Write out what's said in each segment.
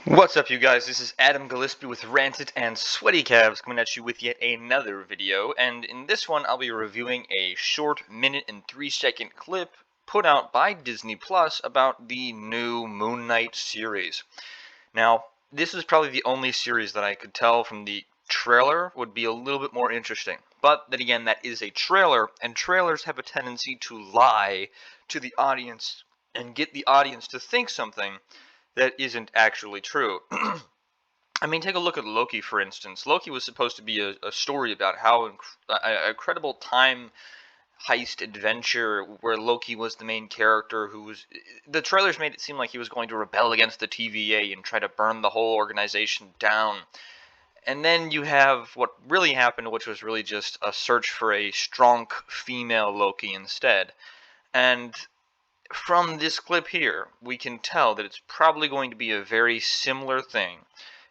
What's up, you guys? This is Adam Gillespie with Ranted and Sweaty Calves coming at you with yet another video, and in this one I'll be reviewing a short minute and 3-second clip put out by Disney Plus about the new Moon Knight series. Now, this is probably the only series that I could tell from the trailer would be a little bit more interesting. But then again, that is a trailer, and trailers have a tendency to lie to the audience and get the audience to think something that isn't actually true. I mean, take a look at Loki, for instance. Loki was supposed to be a story about how a incredible time heist adventure where Loki was the main character who was... The trailers made it seem like he was going to rebel against the TVA and try to burn the whole organization down. And then you have what really happened, which was really just a search for a strong female Loki instead. And from this clip here, we can tell that it's probably going to be a very similar thing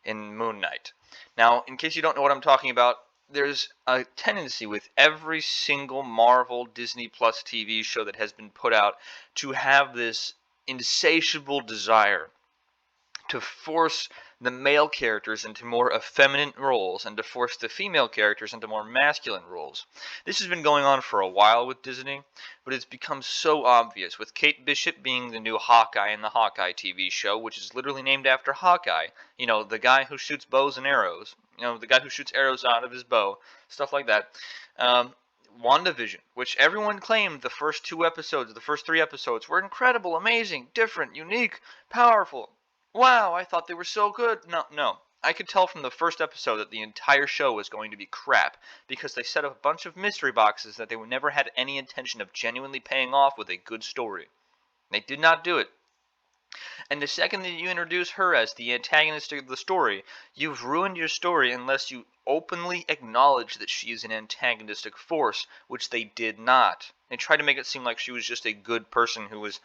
in Moon Knight. Now, in case you don't know what I'm talking about, there's a tendency with every single Marvel Disney Plus TV show that has been put out to have this insatiable desire to force the male characters into more effeminate roles and to force the female characters into more masculine roles. This has been going on for a while with Disney, but it's become so obvious, with Kate Bishop being the new Hawkeye in the Hawkeye TV show, which is literally named after Hawkeye. You know, the guy who shoots bows and arrows. You know, the guy who shoots arrows out of his bow. Stuff like that. Wanda Vision, which everyone claimed the first 3 episodes were incredible, amazing, different, unique, powerful. Wow, I thought they were so good. No. I could tell from the first episode that the entire show was going to be crap, because they set up a bunch of mystery boxes that they never had any intention of genuinely paying off with a good story. They did not do it. And the second that you introduce her as the antagonist of the story, you've ruined your story unless you openly acknowledge that she is an antagonistic force, which they did not. They tried to make it seem like she was just a good person who was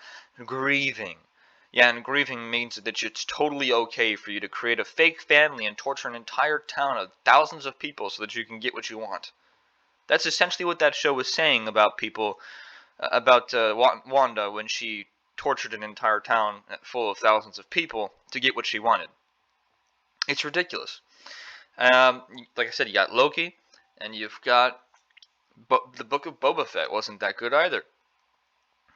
grieving. Yeah, and grieving means that it's totally okay for you to create a fake family and torture an entire town of thousands of people so that you can get what you want. That's essentially what that show was saying about people, about Wanda when she tortured an entire town full of thousands of people to get what she wanted. It's ridiculous. Like I said, you got Loki, and you've got... But the Book of Boba Fett wasn't that good either.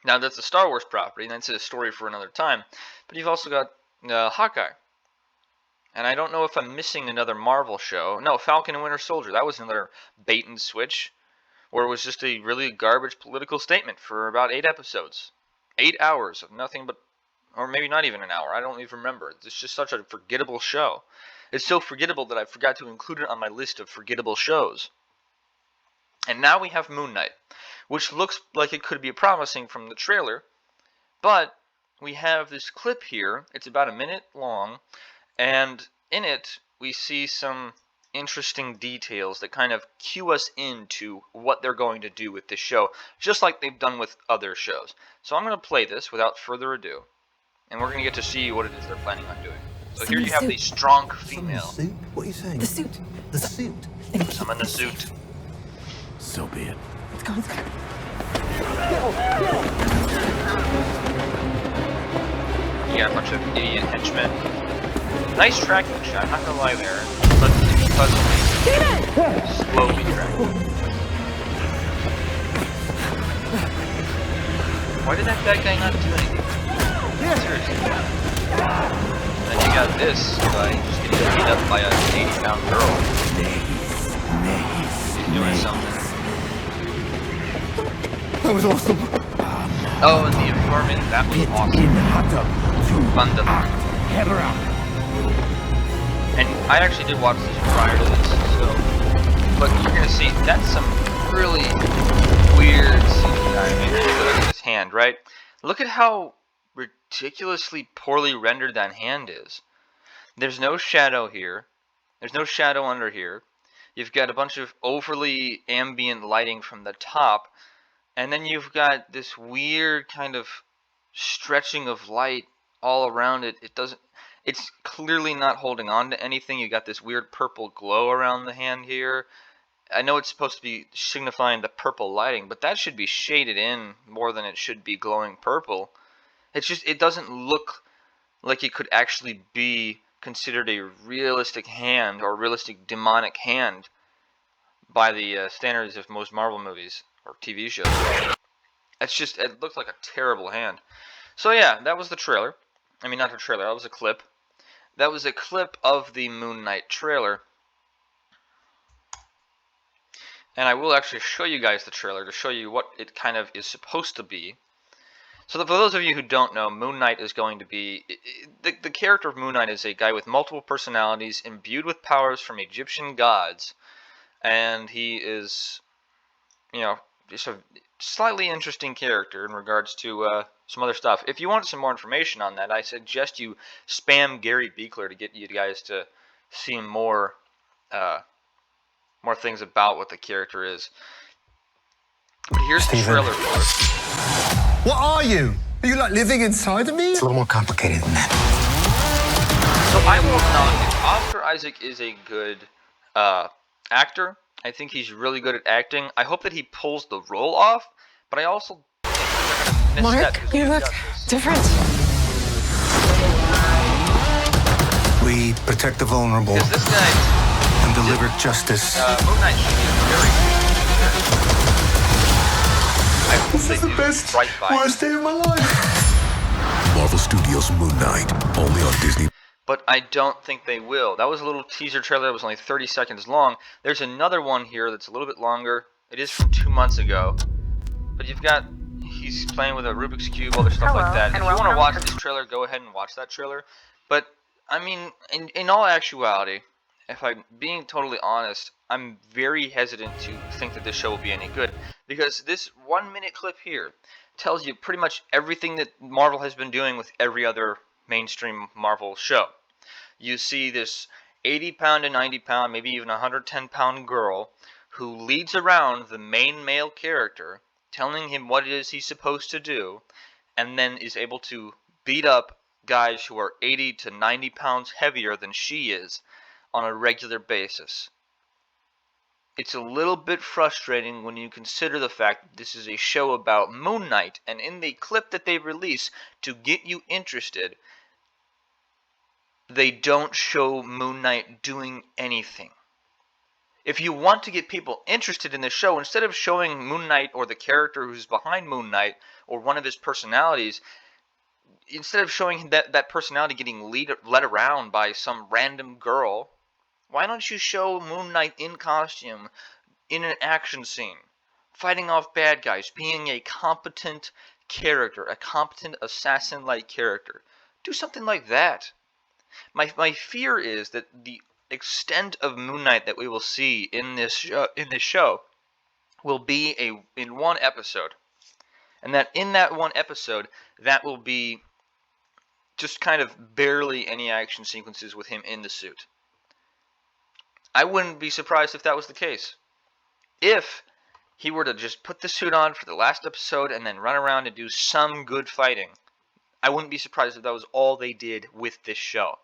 Now, that's a Star Wars property, and that's a story for another time. But you've also got Hawkeye. And I don't know if I'm missing another Marvel show. No, Falcon and Winter Soldier. That was another bait and switch, where it was just a really garbage political statement for about 8 episodes. 8 hours of nothing but... Or maybe not even an hour. I don't even remember. It's just such a forgettable show. It's so forgettable that I forgot to include it on my list of forgettable shows. And now we have Moon Knight, which looks like it could be promising from the trailer, but we have this clip here. It's about a minute long, and in it we see some interesting details that kind of cue us into what they're going to do with this show, just like they've done with other shows. So I'm going to play this without further ado, and we're going to get to see what it is they're planning on doing. So here you have the strong female. The suit? What are you saying? The suit. The suit. Summon the suit. So be it. Let's go. You got a bunch of idiot henchmen. Nice tracking shot, I'm not gonna lie there. But pleasantly, slowly tracking. Why did that bad guy not do anything? Seriously. And then you got this guy just getting beat up by a 80-pound girl. He's doing something. That was awesome. Oh, and the informant, that was awesome. Wanda. And I actually did watch this prior to this, so... But you're gonna see, that's some really weird CGI. I mean, look at his hand, right? Look at how ridiculously poorly rendered that hand is. There's no shadow here. There's no shadow under here. You've got a bunch of overly ambient lighting from the top. And then you've got this weird kind of stretching of light all around it. It's clearly not holding on to anything. You got this weird purple glow around the hand here. I know it's supposed to be signifying the purple lighting, but that should be shaded in more than it should be glowing purple. It doesn't look like it could actually be considered a realistic hand or realistic demonic hand by the standards of most Marvel movies or TV shows. It looked like a terrible hand. So yeah, that was the trailer. I mean, not a trailer, that was a clip. That was a clip of the Moon Knight trailer. And I will actually show you guys the trailer to show you what it kind of is supposed to be. So for those of you who don't know, Moon Knight is going to be... The character of Moon Knight is a guy with multiple personalities, imbued with powers from Egyptian gods. And he is, you know, just a slightly interesting character in regards to some other stuff. If you want some more information on that, I suggest you spam Gary Beekler to get you guys to see more things about what the character is. But here's the trailer for it. What are you? Are you like living inside of me? It's a little more complicated than that. So I will not. Oscar Isaac is a good actor. I think he's really good at acting. I hope that he pulls the role off, but I also think they're gonna Mark, you look different. We protect the vulnerable Because this guy and deliver justice. Moon Knight should be very. I hope they do right by. Worst day of my life. Marvel Studios Moon Knight, only on Disney. But I don't think they will. That was a little teaser trailer that was only 30 seconds long. There's another one here that's a little bit longer. It is from 2 months ago. But he's playing with a Rubik's Cube, other stuff like that. If you want to watch this trailer, go ahead and watch that trailer. But, I mean, in all actuality, if I'm being totally honest, I'm very hesitant to think that this show will be any good. Because this 1 minute clip here tells you pretty much everything that Marvel has been doing with every other mainstream Marvel show. You see this 80-pound to 90-pound, maybe even 110-pound girl who leads around the main male character, telling him what it is he's supposed to do, and then is able to beat up guys who are 80 to 90 pounds heavier than she is on a regular basis. It's a little bit frustrating when you consider the fact that this is a show about Moon Knight, and in the clip that they release to get you interested, they don't show Moon Knight doing anything. If you want to get people interested in the show, instead of showing Moon Knight or the character who's behind Moon Knight or one of his personalities, instead of showing that personality getting led around by some random girl, why don't you show Moon Knight in costume, in an action scene, fighting off bad guys, being a competent character, a competent assassin-like character? Do something like that. My fear is that the extent of Moon Knight that we will see in this show will be in one episode, and that in that one episode that will be just kind of barely any action sequences with him in the suit. I wouldn't be surprised if that was the case. If he were to just put the suit on for the last episode and then run around and do some good fighting, I wouldn't be surprised if that was all they did with this show.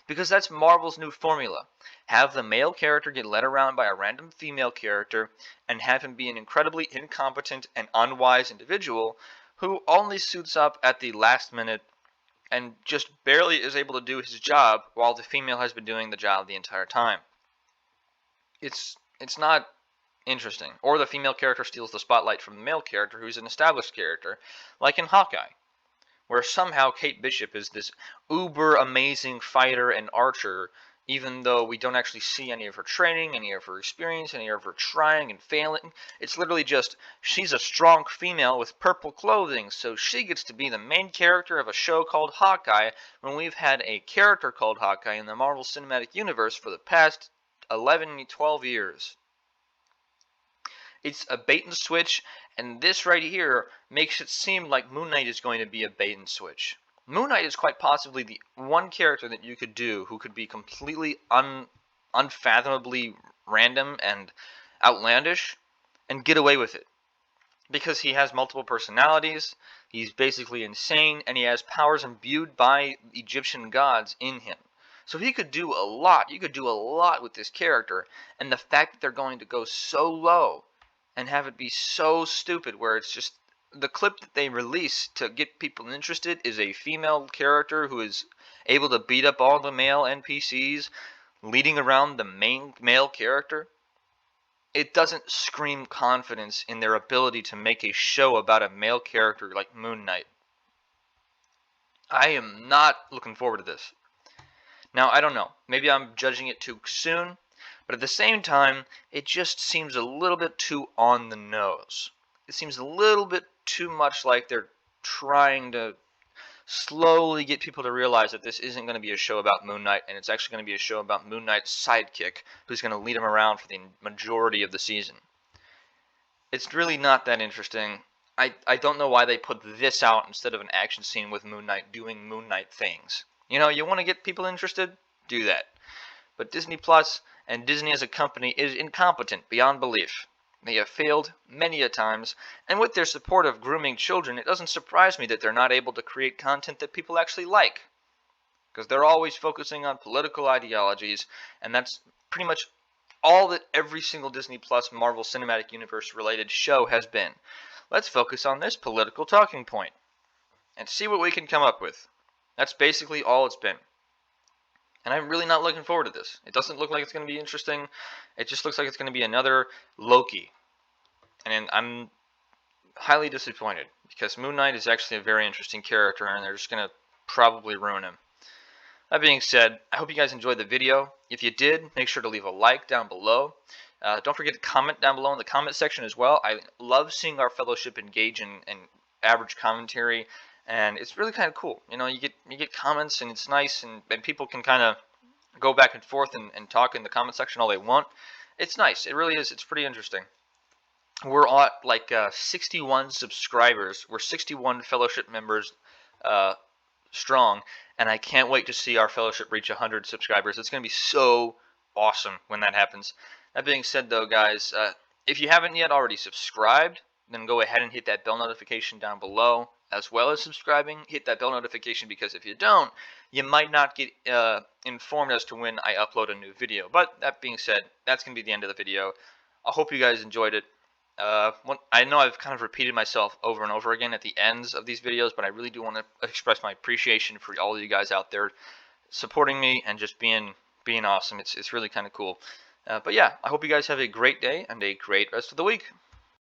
Because that's Marvel's new formula. Have the male character get led around by a random female character and have him be an incredibly incompetent and unwise individual who only suits up at the last minute and just barely is able to do his job while the female has been doing the job the entire time. It's not interesting. Or the female character steals the spotlight from the male character who's an established character, like in Hawkeye, where somehow Kate Bishop is this uber amazing fighter and archer, even though we don't actually see any of her training, any of her experience, any of her trying and failing. It's literally just, she's a strong female with purple clothing, so she gets to be the main character of a show called Hawkeye, when we've had a character called Hawkeye in the Marvel Cinematic Universe for the past 11, 12 years. It's a bait and switch, and this right here makes it seem like Moon Knight is going to be a bait and switch. Moon Knight is quite possibly the one character that you could do who could be completely unfathomably random and outlandish and get away with it. Because he has multiple personalities, he's basically insane, and he has powers imbued by Egyptian gods in him. So he could do a lot. You could do a lot with this character, and the fact that they're going to go so low and have it be so stupid where it's just the clip that they release to get people interested is a female character who is able to beat up all the male NPCs, leading around the main male character. It doesn't scream confidence in their ability to make a show about a male character like Moon Knight. I am not looking forward to this. Now, I don't know. Maybe I'm judging it too soon, but at the same time, it just seems a little bit too on the nose. It seems a little bit too much like they're trying to slowly get people to realize that this isn't going to be a show about Moon Knight, and it's actually going to be a show about Moon Knight's sidekick, who's going to lead him around for the majority of the season. It's really not that interesting. I don't know why they put this out instead of an action scene with Moon Knight doing Moon Knight things. You know, you want to get people interested? Do that. But Disney Plus and Disney as a company is incompetent beyond belief. They have failed many a times, and with their support of grooming children, it doesn't surprise me that they're not able to create content that people actually like. Because they're always focusing on political ideologies, and that's pretty much all that every single Disney Plus Marvel Cinematic Universe related show has been. Let's focus on this political talking point and see what we can come up with. That's basically all it's been. And I'm really not looking forward to this. It doesn't look like it's going to be interesting. It just looks like it's going to be another Loki. And I'm highly disappointed because Moon Knight is actually a very interesting character, and they're just going to probably ruin him. That being said, I hope you guys enjoyed the video. If you did, make sure to leave a like down below. Don't forget to comment down below in the comment section as well. I love seeing our fellowship engage in average commentary, and it's really kind of cool. You know, you get comments, and it's nice, and people can kind of go back and forth and talk in the comment section all they want. It's nice. It really is. It's pretty interesting. We're at like 61 subscribers. We're 61 fellowship members strong, and I can't wait to see our fellowship reach 100 subscribers. It's going to be so awesome when that happens. That being said, though, guys, if you haven't yet already subscribed, then go ahead and hit that bell notification down below. As well as subscribing, hit that bell notification, because if you don't, you might not get informed as to when I upload a new video. But that being said, that's going to be the end of the video. I hope you guys enjoyed it. I know I've kind of repeated myself over and over again at the ends of these videos, but I really do want to express my appreciation for all of you guys out there supporting me and just being awesome. It's really kind of cool. But yeah, I hope you guys have a great day and a great rest of the week.